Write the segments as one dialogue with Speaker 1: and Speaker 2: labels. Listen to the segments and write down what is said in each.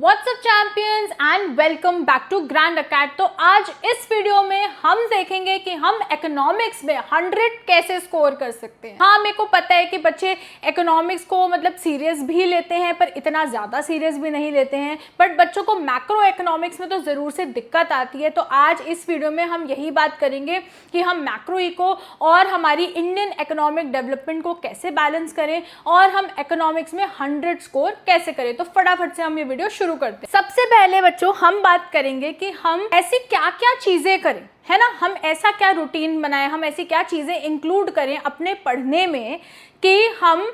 Speaker 1: WhatsApp champions and welcome back to Grand Academy. तो आज इस वीडियो में हम देखेंगे कि हम इकोनॉमिक्स में 100 कैसे स्कोर कर सकते हैं। हाँ, मेरे को पता है कि बच्चे इकोनॉमिक्स को मतलब सीरियस भी लेते हैं पर इतना ज़्यादा सीरियस भी नहीं लेते हैं, बट बच्चों को मैक्रो इकोनॉमिक्स में तो ज़रूर से दिक्कत आती है। तो आज इस वीडियो में हम यही बात करेंगे कि हम मैक्रो इको और हमारी इंडियन इकोनॉमिक डेवलपमेंट को कैसे बैलेंस करें और हम इकोनॉमिक्स में 100 स्कोर कैसे करें। तो फटाफट से हम ये वीडियो शुरू करते हैं। सबसे पहले बच्चों हम बात करेंगे कि हम ऐसी क्या क्या चीजें करें, है ना, हम ऐसा क्या रूटीन बनाएं, हम ऐसी क्या चीजें इंक्लूड करें अपने पढ़ने में कि हम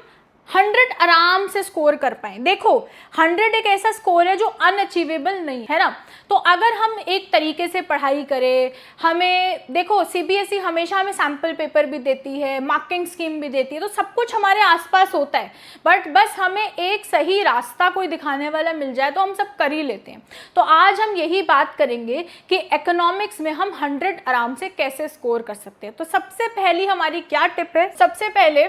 Speaker 1: 100 आराम से स्कोर कर पाए। देखो 100 एक ऐसा स्कोर है जो अनअचीवेबल नहीं है ना। तो अगर हम एक तरीके से पढ़ाई करें, हमें देखो सीबीएसई हमेशा हमें सैम्पल पेपर भी देती है, मार्किंग स्कीम भी देती है, तो सब कुछ हमारे आसपास होता है, बट बस हमें एक सही रास्ता कोई दिखाने वाला मिल जाए तो हम सब कर ही लेते हैं। तो आज हम यही बात करेंगे कि इकोनॉमिक्स में हम 100 आराम से कैसे स्कोर कर सकते हैं। तो सबसे पहली हमारी क्या टिप है? सबसे पहले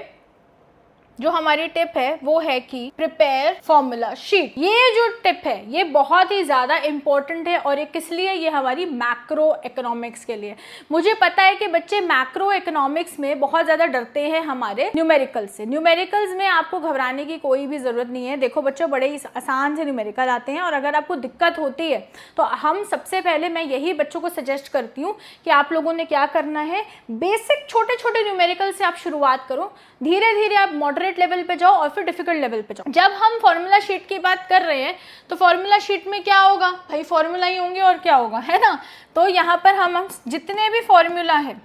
Speaker 1: जो हमारी टिप है वो है कि प्रिपेयर फॉर्मूला शीट। ये जो टिप है ये बहुत ही ज़्यादा इंपॉर्टेंट है और ये किस लिए? ये हमारी मैक्रो इकोनॉमिक्स के लिए। मुझे पता है कि बच्चे मैक्रो इकोनॉमिक्स में बहुत ज़्यादा डरते हैं हमारे न्यूमेरिकल से। न्यूमेरिकल्स में आपको घबराने की कोई भी ज़रूरत नहीं है। देखो बच्चों, बड़े ही आसान से न्यूमेरिकल आते हैं और अगर आपको दिक्कत होती है तो हम सबसे पहले मैं यही बच्चों को सजेस्ट करती हूँ कि आप लोगों ने क्या करना है, बेसिक छोटे छोटे न्यूमेरिकल से आप शुरुआत करो, धीरे धीरे आप मॉडरेट लेवल पे जाओ और फिर डिफिकल्ट लेवल पे जाओ। जब हम फॉर्मूला शीट की बात कर रहे हैं तो फॉर्मूला शीट में क्या होगा भाई? फॉर्मूला ही होंगे और क्या होगा, है ना। तो यहाँ पर हम जितने भी फॉर्मूला है,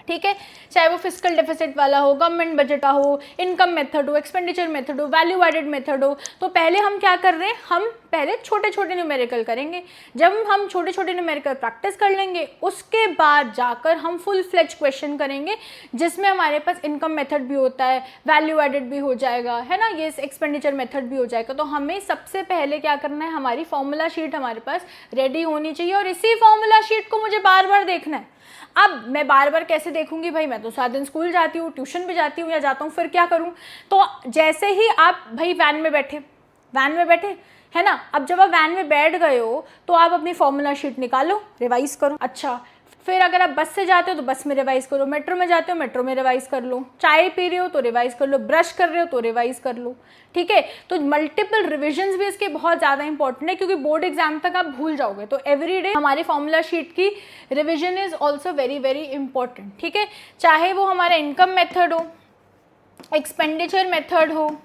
Speaker 1: ठीक है, चाहे वो फिस्कल डेफिसिट वाला हो, गवर्नमेंट बजट का हो, इनकम मेथड हो, एक्सपेंडिचर मेथड हो, वैल्यू एडेड मेथड हो, तो पहले हम क्या कर रहे हैं, हम पहले छोटे छोटे न्यूमेरिकल करेंगे। जब हम छोटे छोटे न्यूमेरिकल प्रैक्टिस कर लेंगे उसके बाद जाकर हम फुल फ्लेज क्वेश्चन करेंगे जिसमें हमारे पास इनकम मेथड भी होता है, वैल्यू एडेड भी हो जाएगा, है ना, ये एक्सपेंडिचर मेथड भी हो जाएगा। तो हमें सबसे पहले क्या करना है, हमारी फॉर्मूला शीट हमारे पास रेडी होनी चाहिए और इसी फॉर्मूला शीट को मुझे बार बार देखना है। अब मैं बार बार कैसे देखूंगी भाई? मैं तो 7 दिन स्कूल जाती हूँ, ट्यूशन भी जाती हूँ या जाता हूँ, फिर क्या करूँ? तो जैसे ही आप भाई वैन में बैठे है ना, अब जब आप वैन में बैठ गए हो तो आप अपनी फॉर्मूला शीट निकालो, रिवाइज करो। अच्छा, फिर अगर आप बस से जाते हो तो बस में रिवाइज करो, मेट्रो में जाते हो मेट्रो में रिवाइज कर लो, चाय पी रहे हो तो रिवाइज कर लो, ब्रश कर रहे हो तो रिवाइज कर लो, ठीक है। तो मल्टीपल रिविजन्स भी इसके बहुत ज़्यादा इंपॉर्टेंट है क्योंकि बोर्ड एग्जाम तक आप भूल जाओगे। तो एवरीडे हमारी फॉर्मूला शीट की revision is also very very important, ठीक है। चाहे वो हमारा इनकम मेथड हो, एक्सपेंडिचर मेथड हो,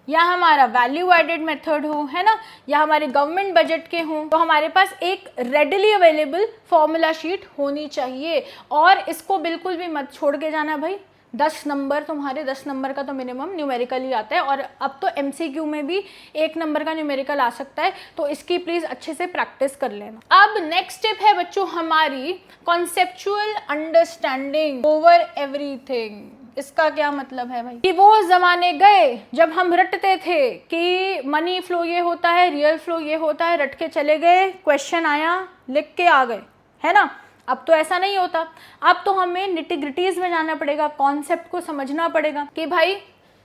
Speaker 1: या हमारा वैल्यू एडेड मेथड हो, है ना, या हमारे गवर्नमेंट बजट के हों, तो हमारे पास एक रेडिली अवेलेबल फॉर्मूला शीट होनी चाहिए। और इसको बिल्कुल भी मत छोड़ के जाना भाई। 10 नंबर तुम्हारे, 10 नंबर का तो मिनिमम न्यूमेरिकल ही आता है और अब तो एमसीक्यू में भी 1 नंबर का न्यूमेरिकल आ सकता है, तो इसकी प्लीज अच्छे से प्रैक्टिस कर लेना। अब नेक्स्ट स्टेप है बच्चों हमारी कॉन्सेप्चुअल अंडरस्टैंडिंग ओवर एवरीथिंग। इसका क्या मतलब है भाई? कि वो जमाने गए जब हम रटते थे कि मनी फ्लो ये होता है, रियल फ्लो ये होता है, रट के चले गए, क्वेश्चन आया लिख के आ गए, है ना। अब तो ऐसा नहीं होता, अब तो हमें निटिग्रिटीज में जाना पड़ेगा, कॉन्सेप्ट को समझना पड़ेगा कि भाई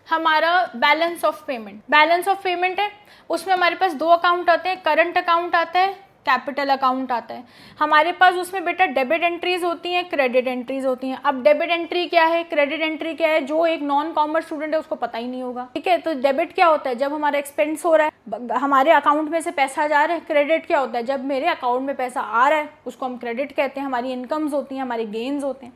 Speaker 1: हमारा बैलेंस ऑफ पेमेंट है, उसमें हमारे पास 2 अकाउंट आते हैं, करंट अकाउंट आता है, कैपिटल अकाउंट आता है। हमारे पास उसमें बेटा डेबिट एंट्रीज होती हैं, क्रेडिट एंट्रीज होती हैं। अब डेबिट एंट्री क्या है, क्रेडिट एंट्री क्या है, जो एक नॉन कॉमर्स स्टूडेंट है उसको पता ही नहीं होगा, ठीक है। तो डेबिट क्या होता है? जब हमारा एक्सपेंस हो रहा है, हमारे अकाउंट में से पैसा जा रहा है। क्रेडिट क्या होता है? जब मेरे अकाउंट में पैसा आ रहा है, उसको हम क्रेडिट कहते हैं। हमारी इनकम्स होती हैं, हमारे गेन्स होते हैं,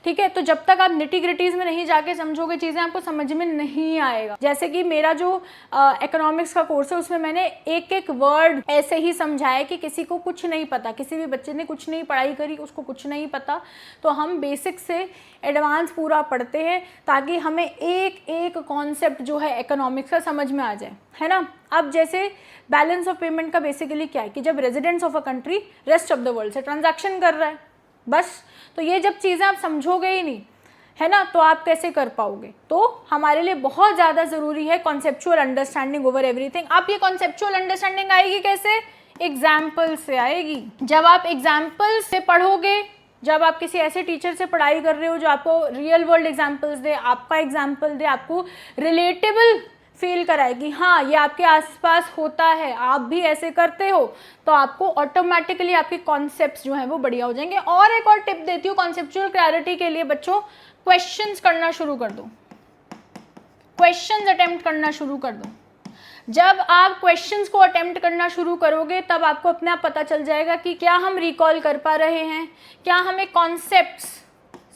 Speaker 1: ठीक है। तो जब तक आप निटिग्रिटीज में नहीं जाके समझोगे चीजें, आपको समझ में नहीं आएगा। जैसे कि मेरा जो इकोनॉमिक्स का कोर्स है उसमें मैंने एक एक वर्ड ऐसे ही समझाया कि किसी को कुछ नहीं पता, किसी भी बच्चे ने कुछ नहीं पढ़ाई करी, उसको कुछ नहीं पता, तो हम बेसिक से एडवांस पूरा पढ़ते हैं ताकि हमें एक एक कॉन्सेप्ट जो है इकोनॉमिक्स का समझ में आ जाए, है ना। अब जैसे बैलेंस ऑफ पेमेंट का बेसिकली क्या है कि जब residents of a country rest of the world से ट्रांजैक्शन कर रहा है, बस। तो ये जब चीज़ें आप समझोगे ही नहीं, है ना, तो आप कैसे कर पाओगे? तो हमारे लिए बहुत ज़्यादा ज़रूरी है कॉन्सेप्चुअल अंडरस्टैंडिंग ओवर एवरीथिंग। अब ये कॉन्सेप्चुअल अंडरस्टैंडिंग आएगी कैसे? एग्जाम्पल से आएगी। जब आप एग्जाम्पल से पढ़ोगे, जब आप किसी ऐसे टीचर से पढ़ाई कर रहे हो जो आपको रियल वर्ल्ड एग्जाम्पल्स दे, आपका एग्जाम्पल दे, आपको रिलेटेबल फील कराएगी, हाँ ये आपके आसपास होता है, आप भी ऐसे करते हो, तो आपको ऑटोमेटिकली आपके कॉन्सेप्ट्स जो हैं वो बढ़िया हो जाएंगे। और एक और टिप देती हूँ कॉन्सेप्चुअल क्लैरिटी के लिए, बच्चों क्वेश्चंस करना शुरू कर दो, क्वेश्चंस अटेम्प्ट करना शुरू कर दो। जब आप क्वेश्चंस को अटेम्प्ट करना शुरू करोगे तब आपको अपने आप पता चल जाएगा कि क्या हम रिकॉल कर पा रहे हैं, क्या हमें कॉन्सेप्ट्स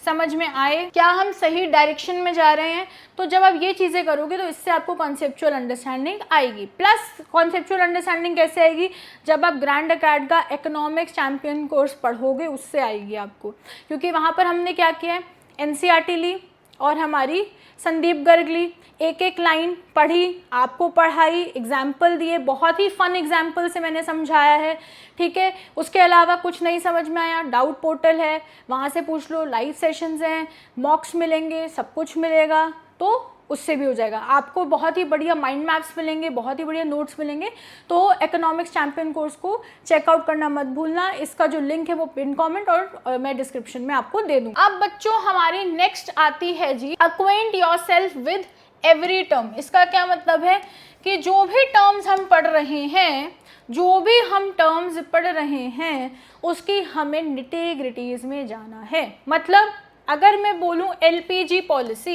Speaker 1: समझ में आए, क्या हम सही डायरेक्शन में जा रहे हैं। तो जब आप ये चीज़ें करोगे तो इससे आपको कॉन्सेप्चुअल अंडरस्टैंडिंग आएगी। प्लस कॉन्सेप्चुअल अंडरस्टैंडिंग कैसे आएगी, जब आप ग्रैंड अकेड का इकोनॉमिक्स चैंपियन कोर्स पढ़ोगे उससे आएगी आपको, क्योंकि वहाँ पर हमने क्या किया है, एनसीईआरटी ली और हमारी संदीप गर्ग ली, एक एक लाइन पढ़ी, आपको पढ़ाई, एग्जाम्पल दिए, बहुत ही फन एग्जाम्पल से मैंने समझाया है, ठीक है। उसके अलावा कुछ नहीं समझ में आया, डाउट पोर्टल है, वहाँ से पूछ लो, लाइव सेशंस हैं, मॉक्स मिलेंगे, सब कुछ मिलेगा, तो उससे भी हो जाएगा। आपको बहुत ही बढ़िया माइंड मैप्स मिलेंगे, बहुत ही बढ़िया नोट्स मिलेंगे। तो इकोनॉमिक्स चैंपियन कोर्स को चेकआउट करना मत भूलना। इसका जो लिंक है वो पिन कमेंट और मैं डिस्क्रिप्शन में आपको दे दूँ। अब बच्चों हमारी नेक्स्ट आती है जी, अक्वेंट योरसेल्फ विद एवरी टर्म। इसका क्या मतलब है कि जो भी टर्म्स हम पढ़ रहे हैं, जो भी हम टर्म्स पढ़ रहे हैं उसकी हमें निटी-ग्रिटीज में जाना है। मतलब अगर मैं बोलूं एलपीजी पॉलिसी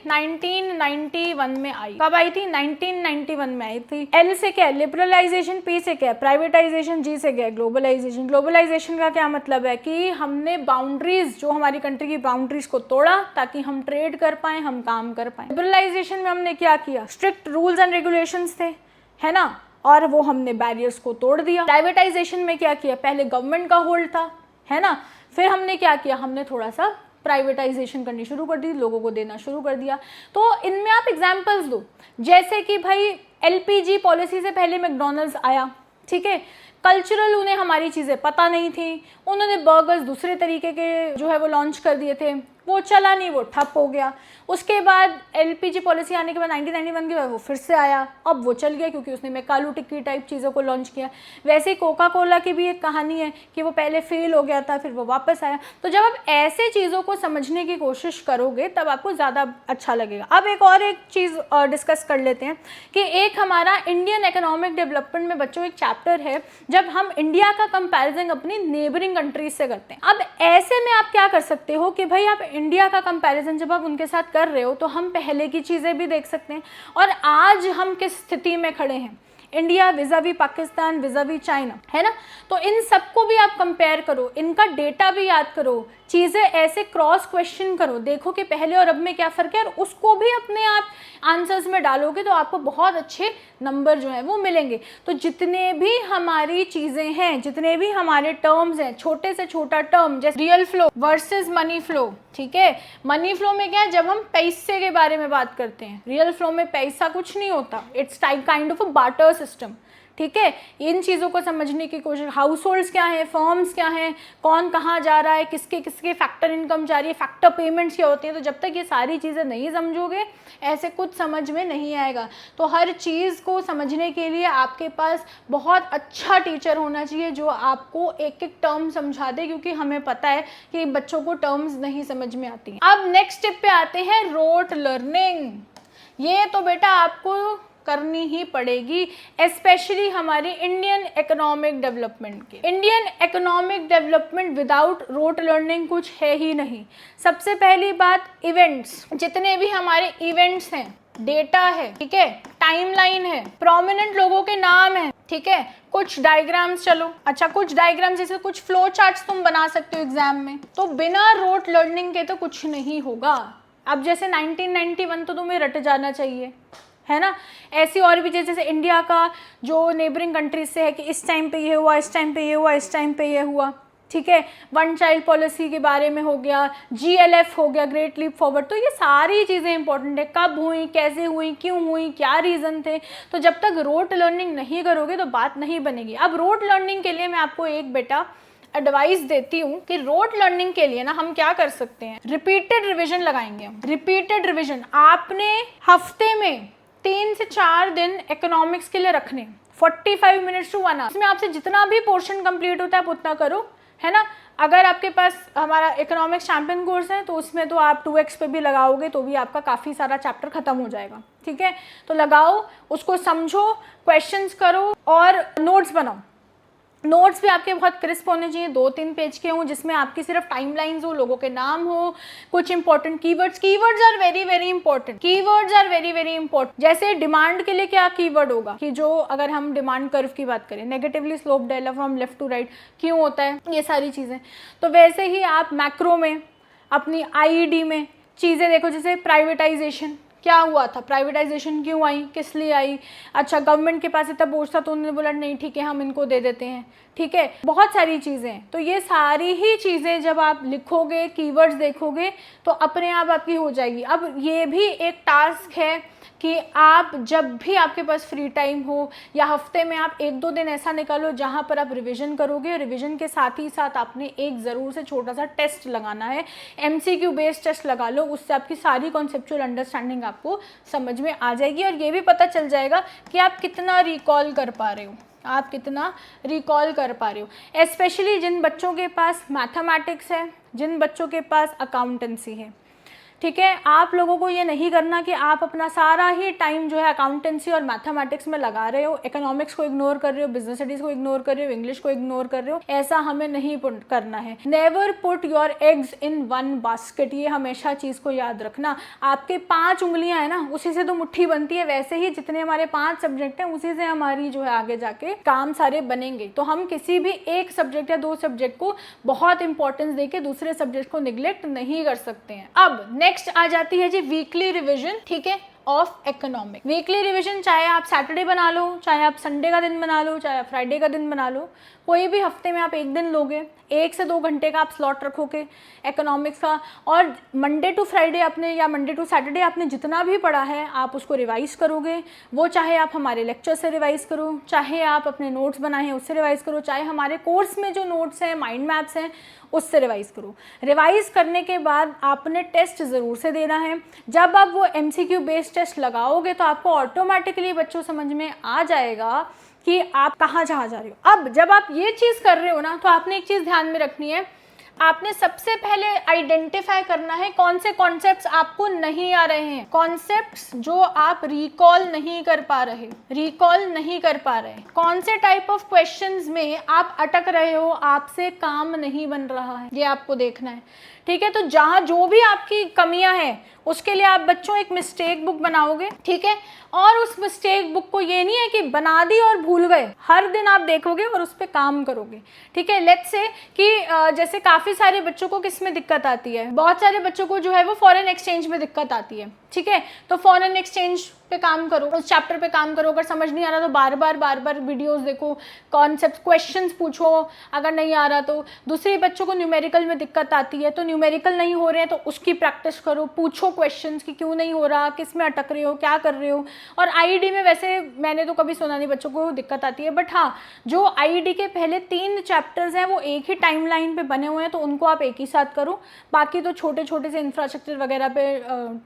Speaker 1: 1991 में आई। कब आई थी? 1991 में आई थी। एल से क्या? लिबरलाइजेशन, पी से क्या? प्राइवेटाइजेशन, जी से क्या? ग्लोबलाइजेशन। ग्लोबलाइजेशन का क्या मतलब है कि हमने बाउंड्रीज, जो हमारी कंट्री की बाउंड्रीज को तोड़ा ताकि हम ट्रेड कर पाए, हम काम कर पाए। लिबरलाइजेशन में हमने क्या किया? स्ट्रिक्ट रूल्स एंड रेगुलेशंस थे, है ना, और वो हमने बैरियर्स को तोड़ दिया। प्राइवेटाइजेशन में क्या किया? पहले गवर्नमेंट का होल्ड था, है ना, फिर हमने क्या किया? हमने थोड़ा सा प्राइवेटाइजेशन करनी शुरू कर दी, लोगों को देना शुरू कर दिया। तो इनमें आप एग्जांपल्स दो, जैसे कि भाई एलपीजी पॉलिसी से पहले मैकडॉनल्ड्स आया, ठीक है। कल्चरल उन्हें हमारी चीज़ें पता नहीं थी, उन्होंने बर्गर्स दूसरे तरीके के जो है वो लॉन्च कर दिए थे, वो चला नहीं, वो ठप हो गया। उसके बाद एलपीजी पॉलिसी आने के बाद 1991 के बाद वो फिर से आया, अब वो चल गया क्योंकि उसने मैकालू टिक्की टाइप चीज़ों को लॉन्च किया। वैसे ही कोका कोला की भी एक कहानी है कि वो पहले फेल हो गया था, फिर वो वापस आया। तो जब आप ऐसे चीज़ों को समझने की कोशिश करोगे तब आपको ज़्यादा अच्छा लगेगा। अब एक चीज़ डिस्कस कर लेते हैं कि एक हमारा इंडियन इकोनॉमिक डेवलपमेंट में बच्चों एक चैप्टर है, जब हम इंडिया का कंपैरिजन अपनी नेबरिंग कंट्रीज से करते हैं। अब ऐसे में आप क्या कर सकते हो कि भाई आप इंडिया का कंपैरिजन जब आप उनके साथ कर रहे हो तो हम पहले की चीज़ें भी देख सकते हैं और आज हम किस स्थिति में खड़े हैं, India vis-à-vis Pakistan, vis-à-vis China, है ना। तो इन सबको भी आप कंपेयर करो, इनका डेटा भी याद करो, चीज़ें ऐसे क्रॉस क्वेश्चन करो, देखो कि पहले और अब में क्या फ़र्क है, और उसको भी अपने आप आंसर्स में डालोगे तो आपको बहुत अच्छे नंबर जो है वो मिलेंगे। तो जितने भी हमारी चीज़ें हैं, जितने भी हमारे टर्म्स हैं, छोटे से छोटा टर्म जैसे real flow versus money flow, ठीक है। मनी फ्लो में क्या है, जब हम पैसे के बारे में बात करते हैं, रियल फ्लो में पैसा कुछ नहीं होता, it's kind of a barter system, ठीक है। इन चीज़ों को समझने की कोशिश, हाउस होल्ड्स क्या है, फर्म्स क्या हैं, कौन कहाँ जा रहा है, किसके किसके फैक्टर इनकम जा रही है, फैक्टर पेमेंट्स क्या होती हैं। तो जब तक ये सारी चीज़ें नहीं समझोगे ऐसे कुछ समझ में नहीं आएगा। तो हर चीज़ को समझने के लिए आपके पास बहुत अच्छा टीचर होना चाहिए जो आपको एक एक टर्म समझा दे, क्योंकि हमें पता है कि बच्चों को टर्म्स नहीं समझ में आती हैं। अब नेक्स्ट स्टेप पे आते हैं, रोट लर्निंग। ये तो बेटा आपको करनी ही पड़ेगी, स्पेशली हमारी इंडियन इकोनॉमिक डेवलपमेंट के। Indian economic development without rote learning कुछ है ही नहीं। सबसे पहली बात, इवेंट्स, जितने भी हमारे इवेंट्स हैं, डेटा है, ठीक है, टाइमलाइन है, प्रोमिनेंट लोगों के नाम है, ठीक है, कुछ डायग्राम्स, चलो अच्छा कुछ डायग्राम्स जैसे कुछ फ्लो चार्ट्स तुम बना सकते हो एग्जाम में। तो बिना रोट लर्निंग के तो कुछ नहीं होगा। अब जैसे 1991 तो तुम्हें रट जाना चाहिए, है ना। ऐसी और भी जैसे इंडिया का जो नेबरिंग कंट्रीज से है कि इस टाइम पे ये हुआ, इस टाइम पे ये हुआ, इस टाइम पे ये हुआ, ठीक है। वन चाइल्ड पॉलिसी के बारे में हो गया, GLF हो गया, ग्रेट लीप फॉरवर्ड। तो ये सारी चीज़ें इंपॉर्टेंट है, कब हुई, कैसे हुई, क्यों हुई, क्या रीज़न थे। तो जब तक रोट लर्निंग नहीं करोगे तो बात नहीं बनेगी। अब रोट लर्निंग के लिए मैं आपको एक बेटा एडवाइस देती हूँ कि रोट लर्निंग के लिए ना हम क्या कर सकते हैं, रिपीटेड रिविजन लगाएंगे हम। रिपीटेड रिविजन आपने हफ्ते में 3 से 4 दिन इकोनॉमिक्स के लिए रखने, 45 मिनट्स टू 1 आवर। इसमें आपसे जितना भी पोर्शन कंप्लीट होता है आप उतना करो, है ना। अगर आपके पास हमारा इकोनॉमिक्स चैंपियन कोर्स है तो उसमें तो आप 2x पे भी लगाओगे तो भी आपका काफ़ी सारा चैप्टर ख़त्म हो जाएगा, ठीक है। तो लगाओ, उसको समझो, क्वेश्चंस करो और नोट्स बनाओ। नोट्स भी आपके बहुत क्रिस्प होने चाहिए, 2-3 पेज के हों, जिसमें आपकी सिर्फ टाइमलाइंस हो, लोगों के नाम हो, कुछ important keywords are very very important, keywords are very very important. जैसे डिमांड के लिए क्या कीवर्ड होगा कि जो अगर हम डिमांड कर्व की बात करें, negatively slope develop from left to right क्यों होता है, ये सारी चीज़ें। तो वैसे ही आप मैक्रो में अपनी आईईडी में चीज़ें देखो, जैसे प्राइवेटाइजेशन क्या हुआ था, प्राइवेटाइजेशन क्यों आई, किस लिए आई, अच्छा गवर्नमेंट के पास इतना बोझ था तो उन्होंने बोला नहीं ठीक है हम इनको दे देते हैं, ठीक है। बहुत सारी चीज़ें, तो ये सारी ही चीज़ें जब आप लिखोगे, कीवर्ड्स देखोगे तो अपने आप आपकी हो जाएगी। अब ये भी एक टास्क है कि आप जब भी आपके पास फ्री टाइम हो या हफ्ते में आप 1-2 दिन ऐसा निकालो जहाँ पर आप रिवीजन करोगे, और रिवीजन के साथ ही साथ आपने एक ज़रूर से छोटा सा टेस्ट लगाना है, MCQ बेस्ड टेस्ट लगा लो, उससे आपकी सारी कॉन्सेप्चुअल अंडरस्टैंडिंग आपको समझ में आ जाएगी और ये भी पता चल जाएगा कि आप कितना रिकॉल कर पा रहे हो, आप कितना रिकॉल कर पा रहे हो। स्पेशली जिन बच्चों के पास मैथमेटिक्स है, जिन बच्चों के पास अकाउंटेंसी है, ठीक है। आप लोगों को ये नहीं करना कि आप अपना सारा ही टाइम जो है अकाउंटेंसी और मैथमेटिक्स में लगा रहे हो, इकोनॉमिक्स को इग्नोर कर रहे हो, बिजनेस स्टडीज को इग्नोर कर रहे हो, इंग्लिश को इग्नोर कर रहे हो। ऐसा हमें नहीं करना है। Never put your eggs in one basket, ये हमेशा चीज़ को याद रखना। आपके 5 उंगलियां है ना, उसी से तो मुट्ठी बनती है, वैसे ही जितने हमारे 5 सब्जेक्ट हैं उसी से हमारी जो है आगे जाके काम सारे बनेंगे। तो हम किसी भी एक सब्जेक्ट या 2 सब्जेक्ट को बहुत इंपॉर्टेंस देके दूसरे सब्जेक्ट को निग्लेक्ट नहीं कर सकते हैं। अब नेक्स्ट आ जाती है जी वीकली रिवीजन, ठीक है, ऑफ इकोनॉमिक। वीकली रिवीजन चाहे आप सैटरडे बना लो, चाहे आप संडे का दिन बना लो, चाहे आप फ्राइडे का दिन बना लो, कोई भी हफ्ते में आप एक दिन लोगे, 1 से 2 घंटे का आप स्लॉट रखोगे इकोनॉमिक्स का, और मंडे टू फ्राइडे आपने या मंडे टू सैटरडे आपने जितना भी पढ़ा है आप उसको रिवाइज करोगे। वो चाहे आप हमारे लेक्चर से रिवाइज करो, चाहे आप अपने नोट्स बनाए हैं उससे रिवाइज करो, चाहे हमारे कोर्स में जो नोट्स हैं, माइंड मैप्स हैं, उससे रिवाइज करो। रिवाइज करने के बाद आपने टेस्ट ज़रूर से देना है। जब आप वो MCQ बेस्ड टेस्ट लगाओगे तो आपको ऑटोमेटिकली बच्चों समझ में आ जाएगा कि आप कहाँ जा रहे हो। अब जब आप ये चीज़ कर रहे हो ना, तो आपने एक चीज़ ध्यान में रखनी है, आपने सबसे पहले आइडेंटिफाई करना है कौन से कॉन्सेप्ट्स आपको नहीं आ रहे हैं, कॉन्सेप्ट्स जो आप रिकॉल नहीं कर पा रहे, कौन से टाइप ऑफ क्वेश्चंस में आप अटक रहे हो, आपसे काम नहीं बन रहा है, ये आपको देखना है, ठीक है। तो जहाँ जो भी आपकी कमियां हैं उसके लिए आप बच्चों एक मिस्टेक बुक बनाओगे, ठीक है। और उस मिस्टेक बुक को ये नहीं है कि बना दी और भूल गए, हर दिन आप देखोगे और उस पर काम करोगे, ठीक है। लेट्स से कि जैसे काफ़ी सारे बच्चों को किस में दिक्कत आती है, बहुत सारे बच्चों को जो है वो फॉरेन एक्सचेंज में दिक्कत आती है, ठीक है। तो फॉरेन एक्सचेंज पे काम करो, उस चैप्टर पे काम करो। अगर समझ नहीं आ रहा तो बार बार वीडियोस देखो, कॉन्सेप्ट क्वेश्चंस पूछो, अगर नहीं आ रहा तो। दूसरे बच्चों को न्यूमेरिकल में दिक्कत आती है तो न्यूमेरिकल नहीं हो रहे हैं तो उसकी प्रैक्टिस करो, पूछो क्वेश्चंस कि क्यों नहीं हो रहा, किस में अटक रहे हो, क्या कर रहे हो। और आईईडी में वैसे मैंने तो कभी सुना नहीं बच्चों को दिक्कत आती है, बट हाँ जो आईईडी के पहले 3 चैप्टर्स हैं वो एक ही टाइमलाइन पे बने हुए हैं तो उनको आप एक ही साथ करो। बाकी तो छोटे छोटे से इंफ्रास्ट्रक्चर वगैरह पे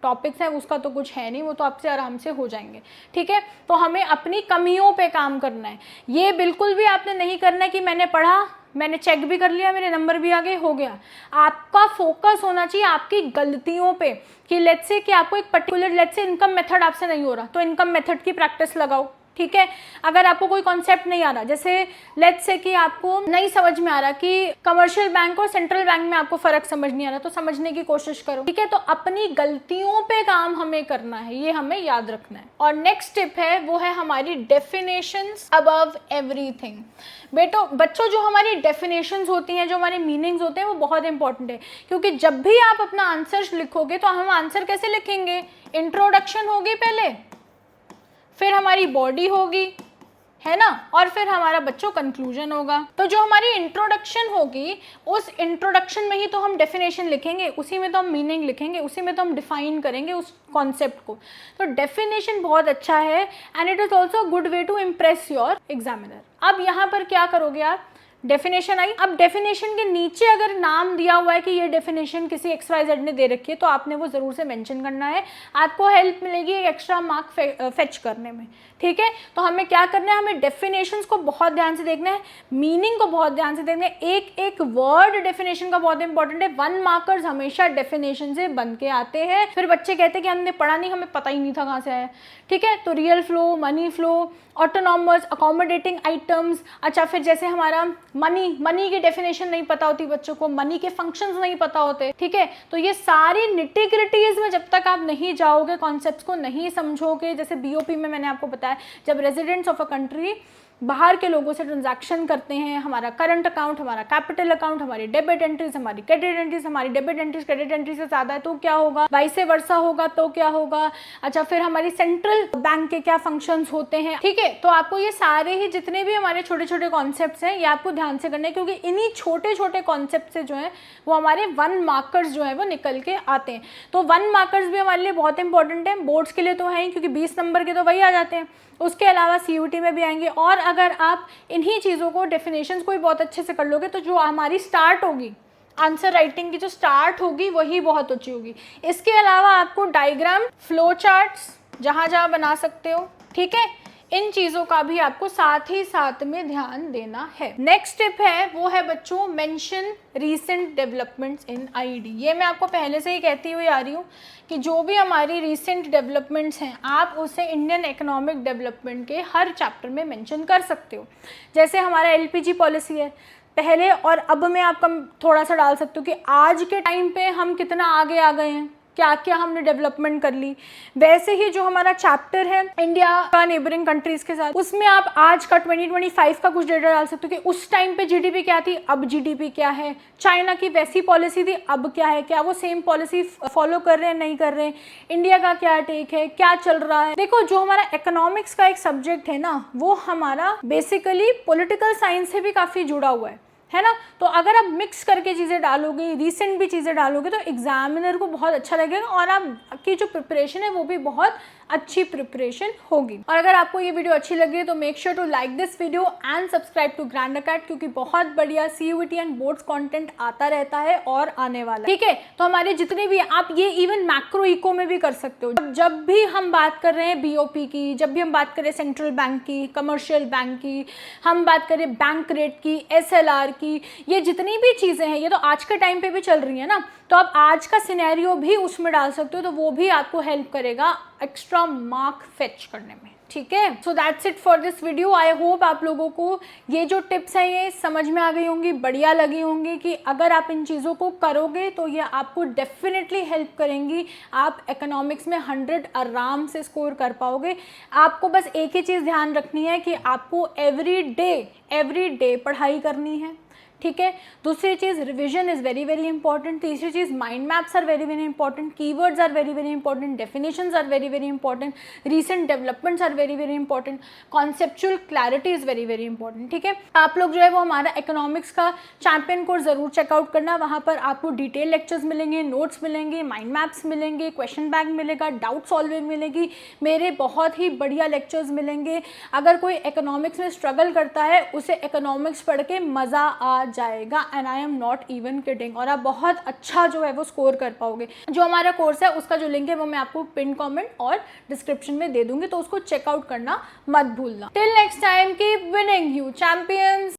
Speaker 1: टॉपिक्स हैं, उसका तो कुछ है नहीं, वो तो आपसे आराम से हो जाएंगे, ठीक है। तो हमें अपनी कमियों पे काम करना है। ये बिल्कुल भी आपने नहीं करना है कि मैंने पढ़ा, मैंने चेक भी कर लिया, मेरे नंबर भी आ गए, हो गया। आपका फोकस होना चाहिए आपकी गलतियों पे कि लेट्स से कि आपको एक particular let's say income method आपसे नहीं हो रहा तो इनकम मेथड की प्रैक्टिस लगाओ, ठीक है। अगर आपको कोई कॉन्सेप्ट नहीं आ रहा, जैसे लेट्स से कि आपको नहीं समझ में आ रहा कि कमर्शियल बैंक और सेंट्रल बैंक में आपको फर्क समझ नहीं आ रहा, तो समझने की कोशिश करो, ठीक है। तो अपनी गलतियों पे काम हमें करना है, ये हमें याद रखना है। और नेक्स्ट टिप है वो है हमारी डेफिनेशंस अबव एवरीथिंग। बच्चों जो हमारी डेफिनेशंस होती हैं, जो हमारे मीनिंग्स होते हैं, वो बहुत इंपॉर्टेंट है, क्योंकि जब भी आप अपना आंसर लिखोगे तो हम आंसर कैसे लिखेंगे, इंट्रोडक्शन होगी पहले, फिर हमारी बॉडी होगी, है ना, और फिर हमारा बच्चों कंक्लूजन होगा। तो जो हमारी इंट्रोडक्शन होगी उस इंट्रोडक्शन में ही तो हम डेफिनेशन लिखेंगे, उसी में तो हम मीनिंग लिखेंगे, उसी में तो हम डिफाइन करेंगे उस कॉन्सेप्ट को। तो डेफिनेशन बहुत अच्छा है and it is also good way to impress your examiner. अब यहाँ पर क्या करोगे आप, डेफिनेशन आई। अब डेफिनेशन के नीचे अगर नाम दिया हुआ है कि ये डेफिनेशन किसी XYZ ने दे रखी है तो आपने वो जरूर से मेंशन करना है, आपको हेल्प मिलेगी एक एक्स्ट्रा मार्क फेच करने में, ठीक है। तो हमें क्या करना है, हमें डेफिनेशंस को बहुत ध्यान से देखना है, मीनिंग को बहुत ध्यान से देखना है, एक एक वर्ड डेफिनेशन का बहुत इंपॉर्टेंट है। 1 मार्कर्स हमेशा डेफिनेशन से बन के आते हैं, फिर बच्चे कहते हैं कि हमने पढ़ा नहीं, हमें पता ही नहीं था कहाँ से आया, ठीक है। तो real flow, money flow, autonomous, accommodating items. अच्छा, फिर जैसे हमारा मनी की डेफिनेशन नहीं पता होती बच्चों को, मनी के फंक्शंस नहीं पता होते, ठीक है। तो ये सारी निटी-ग्रिटीज में जब तक आप नहीं जाओगे, कॉन्सेप्ट्स को नहीं समझोगे, जैसे BOP में मैंने आपको बताया, जब रेजिडेंट्स ऑफ अ कंट्री बाहर के लोगों से ट्रांजैक्शन करते हैं, हमारा करंट अकाउंट, हमारा कैपिटल अकाउंट, हमारी डेबिट एंट्रीज, हमारी क्रेडिट एंट्रीज, हमारी डेबिट एंट्रीज क्रेडिट एंट्री से ज़्यादा है तो क्या होगा, वाइस वर्सा होगा तो क्या होगा। अच्छा, फिर हमारी सेंट्रल बैंक के क्या फंक्शंस होते हैं, ठीक है। तो आपको ये सारे ही जितने भी हमारे छोटे छोटे कॉन्सेप्ट्स हैं ये आपको ध्यान से करने हैं, क्योंकि इन्हीं छोटे छोटे कॉन्सेप्ट से जो है वो हमारे 1 मार्कर्स जो है वो निकल के आते हैं। तो 1 मार्कर्स भी हमारे लिए बहुत इंपॉर्टेंट है, बोर्ड्स के लिए तो है ही, क्योंकि 20 नंबर के तो वही आ जाते हैं, उसके अलावा CUT में भी आएंगे। और अगर आप इन्हीं चीज़ों को, डेफिनेशंस को भी बहुत अच्छे से कर लोगे तो जो हमारी स्टार्ट होगी, आंसर राइटिंग की जो स्टार्ट होगी वही बहुत अच्छी होगी। इसके अलावा आपको डायग्राम, फ्लो चार्ट्स जहाँ जहाँ बना सकते हो, ठीक है, इन चीज़ों का भी आपको साथ ही साथ में ध्यान देना है। नेक्स्ट टिप है वो है बच्चों, mention recent developments in IED। ये मैं आपको पहले से ही कहती हुई आ रही हूँ कि जो भी हमारी रीसेंट डेवलपमेंट्स हैं आप उसे इंडियन इकोनॉमिक डेवलपमेंट के हर चैप्टर में मेंशन कर सकते हो। जैसे हमारा LPG पॉलिसी है, पहले और अब में आप थोड़ा सा डाल सकते हो कि आज के टाइम पे हम कितना आगे आ गए हैं, क्या क्या हमने डेवलपमेंट कर ली। वैसे ही जो हमारा चैप्टर है इंडिया का नेबरिंग कंट्रीज के साथ, उसमें आप आज का 2025 का कुछ डेटा डाल सकते हो कि उस टाइम पे GDP क्या थी, अब GDP क्या है। चाइना की वैसी पॉलिसी थी, अब क्या है, क्या वो सेम पॉलिसी फॉलो कर रहे हैं, नहीं कर रहे हैं, इंडिया का क्या टेक है, क्या चल रहा है। देखो, जो हमारा इकोनॉमिक्स का एक सब्जेक्ट है ना, वो हमारा बेसिकली पॉलिटिकल साइंस से भी काफ़ी जुड़ा हुआ है ना। तो अगर आप मिक्स करके चीज़ें डालोगे, रीसेंट भी चीज़ें डालोगे तो एग्जामिनर को बहुत अच्छा लगेगा और आपकी जो प्रिपरेशन है वो भी बहुत अच्छी प्रिपरेशन होगी। और अगर आपको ये वीडियो अच्छी लगी है तो make sure to like this video and subscribe to Grand Academy, क्योंकि बहुत बढ़िया CUT एंड बोर्ड्स कंटेंट आता रहता है और आने वाला है, ठीक है। तो हमारे जितने भी, आप ये इवन मैक्रो इको में भी कर सकते हो। जब भी हम बात कर रहे हैं BOP की, जब भी हम बात करें सेंट्रल बैंक की, कमर्शियल बैंक की, हम बात करें बैंक रेट की, SLR की, ये जितनी भी चीज़ें हैं ये तो आज के टाइम पे भी चल रही है ना, तो आप आज का सिनेरियो भी उसमें डाल सकते हो, तो वो भी आपको हेल्प करेगा एक्स्ट्रा मार्क फेच करने में, ठीक है। So that's it for this video. I hope आप लोगों को ये जो टिप्स हैं ये समझ में आ गई होंगी, बढ़िया लगी होंगी कि अगर आप इन चीज़ों को करोगे तो ये आपको डेफिनेटली हेल्प करेंगी, आप इकोनॉमिक्स में 100 आराम से स्कोर कर पाओगे। आपको बस एक ही चीज़ ध्यान रखनी है कि आपको एवरी डे पढ़ाई करनी है, ठीक है। दूसरी चीज़ revision is very very important. तीसरी चीज़ mind maps are very very important, keywords are very very important, definitions are very very important, recent developments are very very important, conceptual clarity is very very important, ठीक है। आप लोग जो है वो हमारा इकोनॉमिक्स का चैंपियन कोर्स ज़रूर चेकआउट करना, वहाँ पर आपको डिटेल लेक्चर्स मिलेंगे, नोट्स मिलेंगे, माइंड मैप्स मिलेंगे, क्वेश्चन बैंक मिलेगा, डाउट सॉल्विंग मिलेगी, मेरे बहुत ही बढ़िया लेक्चर्स मिलेंगे। अगर कोई इकोनॉमिक्स में स्ट्रगल करता है उसे इकोनॉमिक्स पढ़ के मज़ा आ जाएगा, and I am not even kidding, और आप बहुत अच्छा जो है वो स्कोर कर पाओगे। जो हमारा कोर्स है उसका जो लिंक है वो मैं आपको पिन कमेंट और डिस्क्रिप्शन में दे दूंगी, तो उसको चेकआउट करना मत भूलना। Till next time, keep winning you champions.